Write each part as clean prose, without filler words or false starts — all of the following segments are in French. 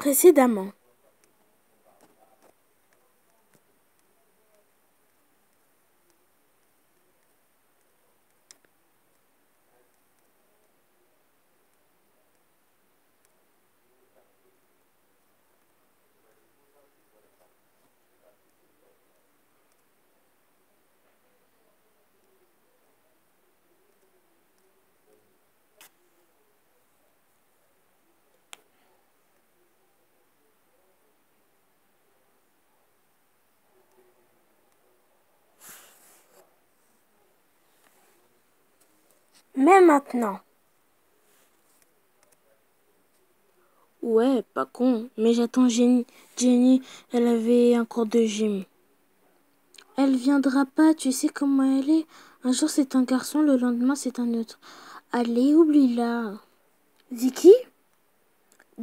précédemment. Mais maintenant. Ouais, pas con, mais j'attends Jenny. Jenny, elle avait un cours de gym. Elle viendra pas, tu sais comment elle est. Un jour c'est un garçon, le lendemain c'est un autre. Allez, oublie-la. Vicky?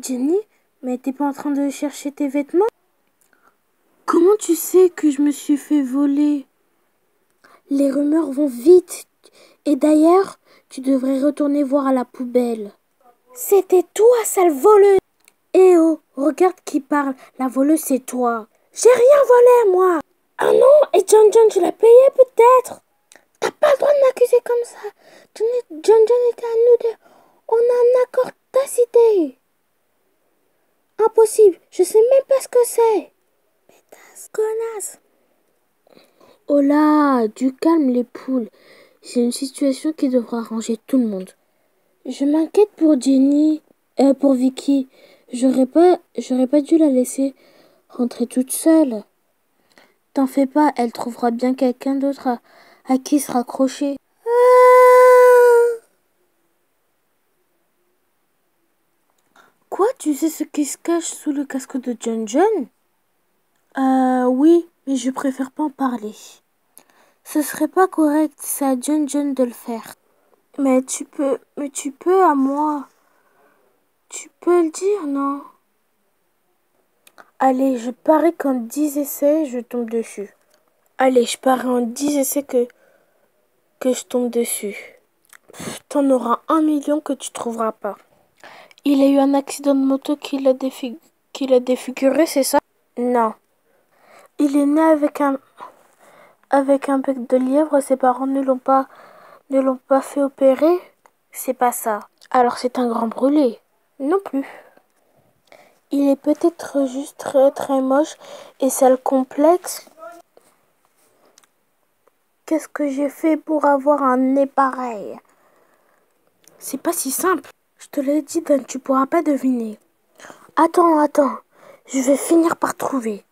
Jenny? Mais t'es pas en train de chercher tes vêtements? Comment tu sais que je me suis fait voler? Les rumeurs vont vite. Et d'ailleurs, tu devrais retourner voir à la poubelle. C'était toi, sale voleuse! Eh oh, regarde qui parle. La voleuse, c'est toi. J'ai rien volé, moi. Ah non, et John John, tu l'as payé peut-être? T'as pas le droit de m'accuser comme ça. John John était à nous deux. On a un accord tacité. Impossible, je sais même pas ce que c'est. Pétasse, connasse. Oh là, du calme les poules. C'est une situation qui devra arranger tout le monde. Je m'inquiète pour Jenny, pour Vicky. J'aurais pas dû la laisser rentrer toute seule. T'en fais pas, elle trouvera bien quelqu'un d'autre à qui se raccrocher. Quoi, tu sais ce qui se cache sous le casque de John John? Oui, mais je préfère pas en parler. Ce serait pas correct, c'est à John John de le faire. Mais tu peux à moi. Tu peux le dire, non? Allez, je parie qu'en 10 essais, je tombe dessus. Allez, je parie en 10 essais que je tombe dessus. T'en auras 1 million que tu trouveras pas. Il a eu un accident de moto qui l'a défiguré, c'est ça? Non. Il est né avec un bec de lièvre, ses parents ne l'ont pas fait opérer? C'est pas ça. Alors c'est un grand brûlé? Non plus. Il est peut-être juste très très moche et ça le complexe. Qu'est-ce que j'ai fait pour avoir un nez pareil? C'est pas si simple. Je te l'ai dit, Dan, tu pourras pas deviner. Attends. Je vais finir par trouver.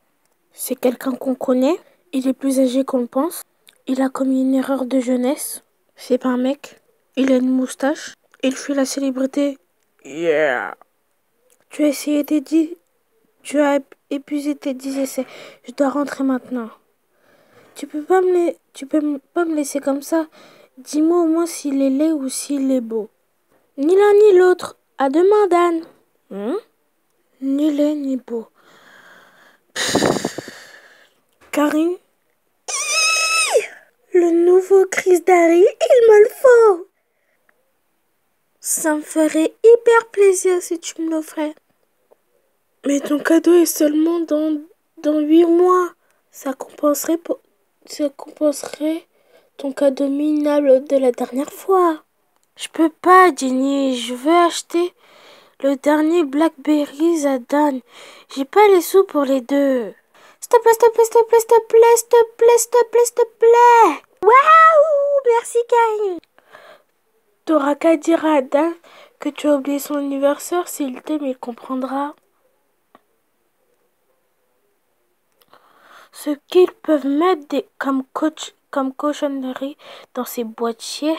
C'est quelqu'un qu'on connaît. Il est plus âgé qu'on le pense. Il a commis une erreur de jeunesse. C'est pas un mec. Il a une moustache. Il fuit la célébrité. Yeah. Tu as essayé tes 10. Tu as épuisé tes 10 essais. Je dois rentrer maintenant. Tu peux pas me laisser comme ça. Dis-moi au moins s'il est laid ou s'il est beau. Ni l'un ni l'autre. À demain, Dan. Ni laid ni beau. Karine? Le nouveau Chris Darry, il me le faut. Ça me ferait hyper plaisir si tu me l'offrais. Mais ton cadeau est seulement dans 8 mois. Ça compenserait ton cadeau minable de la dernière fois. Je peux pas, Jenny. Je veux acheter le dernier Blackberries à Dan. J'ai pas les sous pour les deux. S'il te plaît, s'il te plaît, s'il te plaît, s'il te plaît, s'il te plaît, s'il te plaît, s'il te plaît. Waouh, merci Karine. T'auras qu'à dire à Dan que tu as oublié son anniversaire. S'il t'aime, il comprendra. Ce qu'ils peuvent mettre comme cochonnerie dans ces boîtiers.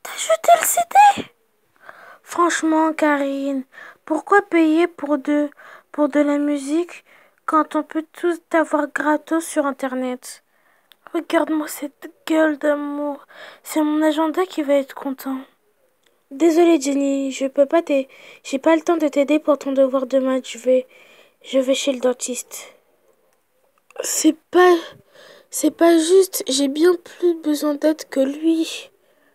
T'as jeté le CD? Franchement, Karine, pourquoi payer pour de la musique quand on peut tous avoir gratos sur Internet? Regarde-moi cette gueule d'amour. C'est mon agenda qui va être content. Désolée Jenny, j'ai pas le temps de t'aider pour ton devoir de maths. Je vais chez le dentiste. C'est pas juste. J'ai bien plus besoin d'aide que lui.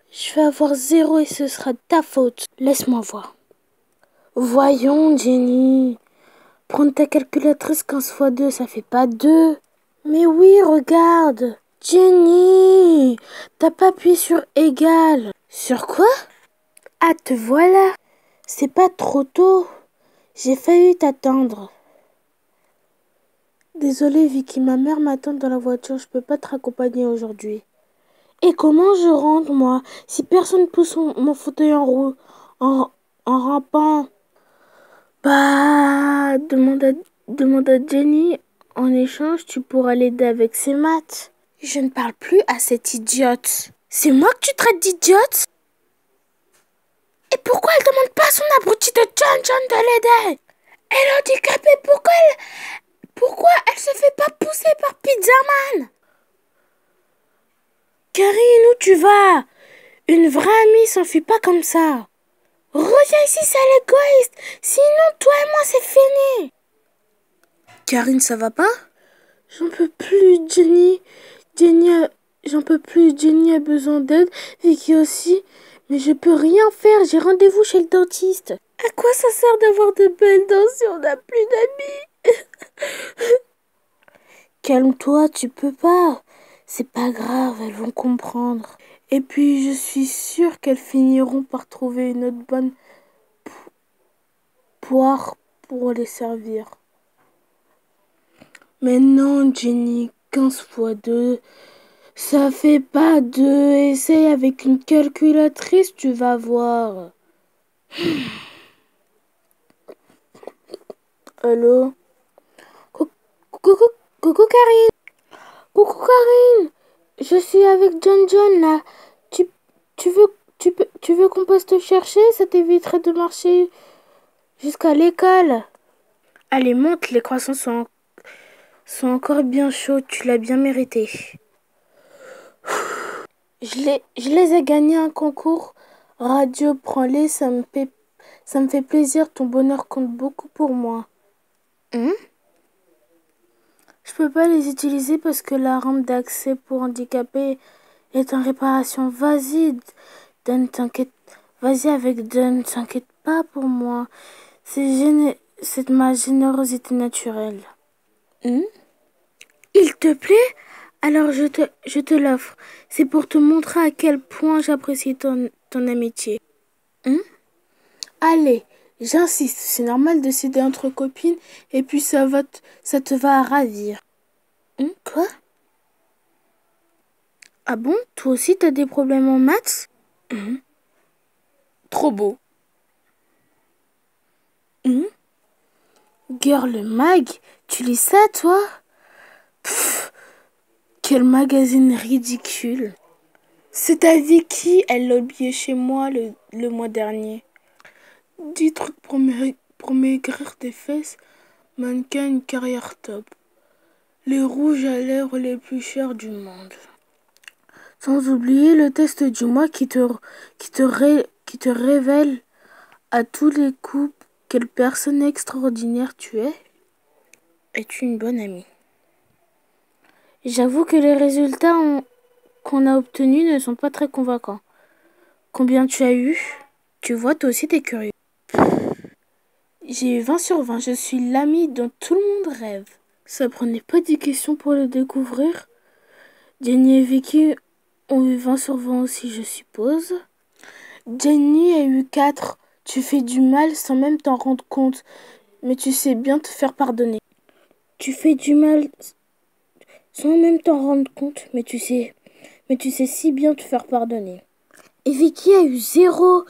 Je vais avoir 0 et ce sera ta faute. Laisse-moi voir. Voyons, Jenny. Prends ta calculatrice 15 fois 2, ça fait pas 2. Mais oui, regarde. Jenny, t'as pas appuyé sur égal. Sur quoi? Ah, te voilà. C'est pas trop tôt. J'ai failli t'attendre. Désolée, Vicky, ma mère m'attend dans la voiture. Je peux pas te raccompagner aujourd'hui. Et comment je rentre, moi, si personne pousse mon fauteuil en roue, en, en rampant? Bah, demande à Jenny. En échange, tu pourras l'aider avec ses maths. Je ne parle plus à cette idiote. C'est moi que tu traites d'idiote? Et pourquoi elle demande pas à son abruti de John de l'aider? Elle est handicapée, pourquoi elle se fait pas pousser par Pizzaman? Karine, où tu vas? Une vraie amie s'enfuit pas comme ça. Reviens ici, c'est l'égoïste. Sinon, toi et moi, c'est fini. Karine, ça va pas? J'en peux plus, Jenny. J'en peux plus. Jenny a besoin d'aide. Vicky aussi. Mais je peux rien faire. J'ai rendez-vous chez le dentiste. À quoi ça sert d'avoir de belles dents si on n'a plus d'amis? Calme-toi, tu peux pas. C'est pas grave, elles vont comprendre. Et puis, je suis sûre qu'elles finiront par trouver une autre bonne poire pour les servir. Mais non, Jenny, 15 fois 2, ça fait pas 2. Essaye avec une calculatrice, tu vas voir. Allô? Coucou, coucou Karine. Coucou Karine. Je suis avec John là. Tu, tu veux qu'on passe te chercher? Ça t'éviterait de marcher jusqu'à l'école. Allez, monte, les croissants sont encore bien chauds, tu l'as bien mérité. Je les ai gagnés un concours. Radio, prends-les, ça me fait plaisir, ton bonheur compte beaucoup pour moi. Je peux pas les utiliser parce que la rampe d'accès pour handicapés est en réparation. Vas-y, Dan, t'inquiète. Vas-y avec Dan, t'inquiète pas pour moi. C'est ma générosité naturelle. Il te plaît? Alors je te l'offre. C'est pour te montrer à quel point j'apprécie ton amitié. Allez, j'insiste. C'est normal de céder entre copines et puis ça te va ravir. Quoi? Ah bon? Toi aussi t'as des problèmes en maths? Trop beau. Girl Mag, tu lis ça toi? Pfff, quel magazine ridicule. C'est ta Vicky, elle l'a oublié chez moi le mois dernier. 10 trucs pour maigrir des fesses, mannequin, une carrière top. Les rouges à lèvres les plus chers du monde. Sans oublier le test du mois qui te révèle à tous les coups quelle personne extraordinaire tu es. Es-tu une bonne amie? J'avoue que les résultats qu'on a obtenus ne sont pas très convaincants. Combien tu as eu? Tu vois, toi aussi t'es curieux. J'ai eu 20 sur 20, je suis l'amie dont tout le monde rêve. Ça prenait pas 10 questions pour le découvrir. Jenny et Vicky ont eu 20 sur 20 aussi, je suppose. Jenny a eu 4. Tu fais du mal sans même t'en rendre compte, mais tu sais bien te faire pardonner. Tu fais du mal sans même t'en rendre compte, mais tu sais si bien te faire pardonner. Et Vicky a eu 0.